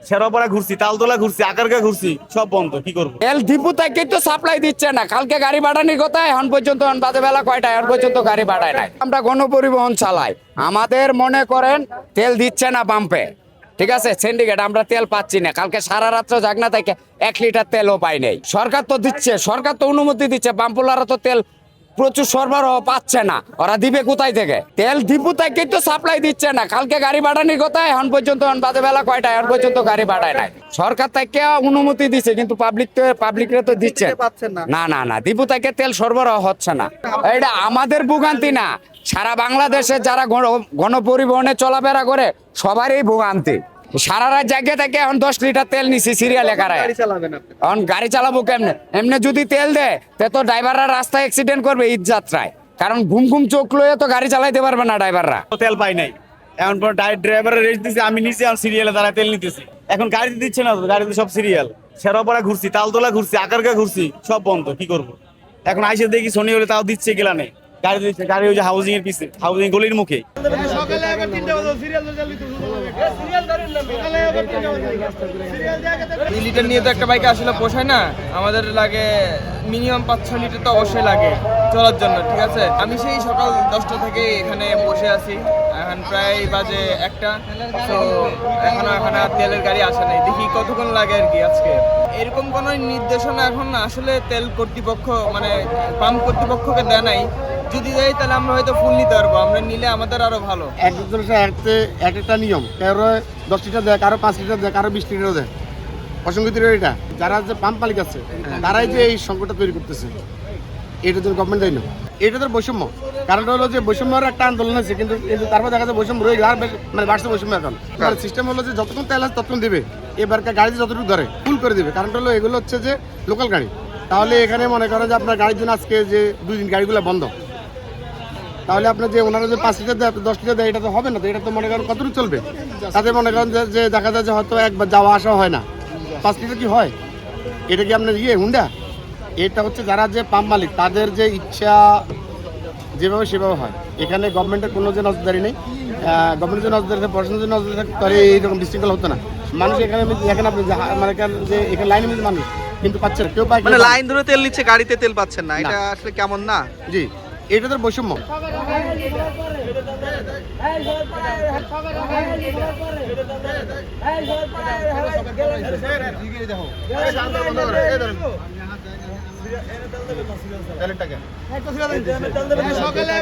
শেরপাড়া ঘুরছি, তালতলা ঘুরছি, আকারগা ঘুরছি, সব বন্ধ। কি করবো? তেল ডিপু থেকে তো সাপ্লাই দিচ্ছে না। কালকে গাড়ি বাড়ানোর কথা, এখন পর্যন্ত বাজে বেলা কয়টা, এখন পর্যন্ত গাড়ি বাড়ায় নাই। আমরা গণপরিবহন চালাই, আমাদের মনে করেন তেল দিচ্ছে না পাম্পে, ঠিক আছে। সিন্ডিকেট আমরা তেল পাচ্ছি না। কালকে সারা রাত্র জাগনা থেকে 1 লিটার তেলও পাই নাই। সরকার তো দিচ্ছে, সরকার তো অনুমতি দিচ্ছে, পাম্পলারা তো তেল প্রচুর সরবরাহ পাচ্ছে না। ওরা দিবে কোথায় থেকে? তেল ডিপু থেকে তো সাপ্লাই দিচ্ছে না। কালকে গাড়ি বাড়ানোর কথা, এখন পর্যন্ত বাজে বেলা কয়টা, এখন পর্যন্ত গাড়ি বাড়ায় নাই। সরকার থেকে অনুমতি দিচ্ছে, কিন্তু পাবলিকরে তো দিচ্ছে না। না না, ডিপু থেকে তেল সরবরাহ হচ্ছে না। এটা আমাদের ভোগান্তি না, সারা বাংলাদেশে যারা গণপরিবহনে চলাফেরা করে সবারই ভোগান্তি। সারা রাত জায়গা থেকে এখন 10 লিটার তেল নিছি সিরিয়ালে কারায়। এখন গাড়ি চালাবো কেমনে? এমনি যদি তেল দেয় তো ড্রাইভাররা রাস্তায় অ্যাক্সিডেন্ট করবে ঈদ যাত্রায়, কারণ ঘুম ঘুম চোখ লয়ে তো গাড়ি চালাইতে পারবে না ড্রাইভাররা। তেল পাই নাই, এখন পর ড্রাইভারের রেস্ট দিছি, আমি নিচে আর সিরিয়ালে তারা তেল নিতেছি। এখন গাড়িতে দিচ্ছে না তো, গাড়িতে সব সিরিয়াল। শেরপাড়া ঘুরছি, তালতলা ঘুরছি, আকারগা ঘুরছি, সব বন্ধ। কি করবো? এখন আইসে দেখি শনি হলে তাও দিচ্ছে গেলানে গাড়ি দিচ্ছে। গাড়ি ওই যে হাউজিং এর পিছে, হাউজিং গলির মুখে। দুই লিটার নিয়ে তো একটা বাইকে আসলে পোষায় না, আমাদের লাগে মিনিমাম 5-6 লিটার তো অবশ্যই লাগে চলার জন্য, ঠিক আছে। আমি সেই সকাল 10টা থেকে এখানে বসে আছি, এখন প্রায় বাজে 1টা। তো এখনো এখানে আর তেলের গাড়ি আসে নাই, দেখি কতক্ষণ লাগে আর কি আজকে। এরকম কোনো নির্দেশনা এখন আসলে তেল কর্তৃপক্ষ মানে পাম্প কর্তৃপক্ষকে দেয় নাই। যদি দেয় তাহলে আমরা হয়তো ফুল নিতে পারবো, আমরা নিলে আমাদের আরো ভালো। একটা নিয়ম, কারো 10 লিটার দেয়, কারো 5 লিটার দেয়, কারো 20 লিটার দেয়। অসংগতির এটা যারা যে পাম্প মালিক আছে তারাই যে এই সংকটটা তৈরি করতেছে, এটা তো গভর্নমেন্ট দেয় না। এটা তো বৈষম্য। কারণটা হলো যে বৈষম্যের একটা আন্দোলন আছে, কিন্তু তারপর দেখা যায় বৈষম্য রয়ে গেল, মানে বাড়ছে বৈষম্য। এখন সিস্টেম হলো যে যতক্ষণ তেল আছে ততক্ষণ দেবে, এবারকার গাড়িতে যতটুকু ধরে ফুল করে দেবে। কারণটা হলো এগুলো হচ্ছে যে লোকাল গাড়ি। তাহলে এখানে মনে করেন যে আপনার গাড়ির জন্য আজকে যে 2 দিন গাড়িগুলো বন্ধ, তাহলে আপনার যে ওনারা যে 5 লিটার দেয়, 10 লিটার দেয়, এটা তো হবে না। তো এটা তো মনে করেন কতটুকু চলবে? তাতে মনে করেন যে দেখা যায় যে হয়তো একবার যাওয়া আসা হয় না। 5 লিটার কি হয়? এটা কি আপনার হুন্ডা? এটা হচ্ছে যারা যে পাম্প মালিক তাদের যে ইচ্ছা যেভাবে সেভাবে হয়। এখানে গভর্নমেন্টের কোনো যে নজরদারি নেই। গভর্নমেন্টের যে নজরদারি থাকে, প্রশাসনের যে নজরদারি থাকে, তাহলে এইরকম বিশৃঙ্খলা হতো না। মানুষ এখানে দেখেন আপনি মানে যে এখানে লাইনের মধ্যে মানুষ কিন্তু পাচ্ছে না, কেউ পায় মানে লাইন ধরে তেল নিচ্ছে, গাড়িতে তেল পাচ্ছেন না, এটা আসলে কেমন না? জি, এটা তো বৈষম্য। সকালে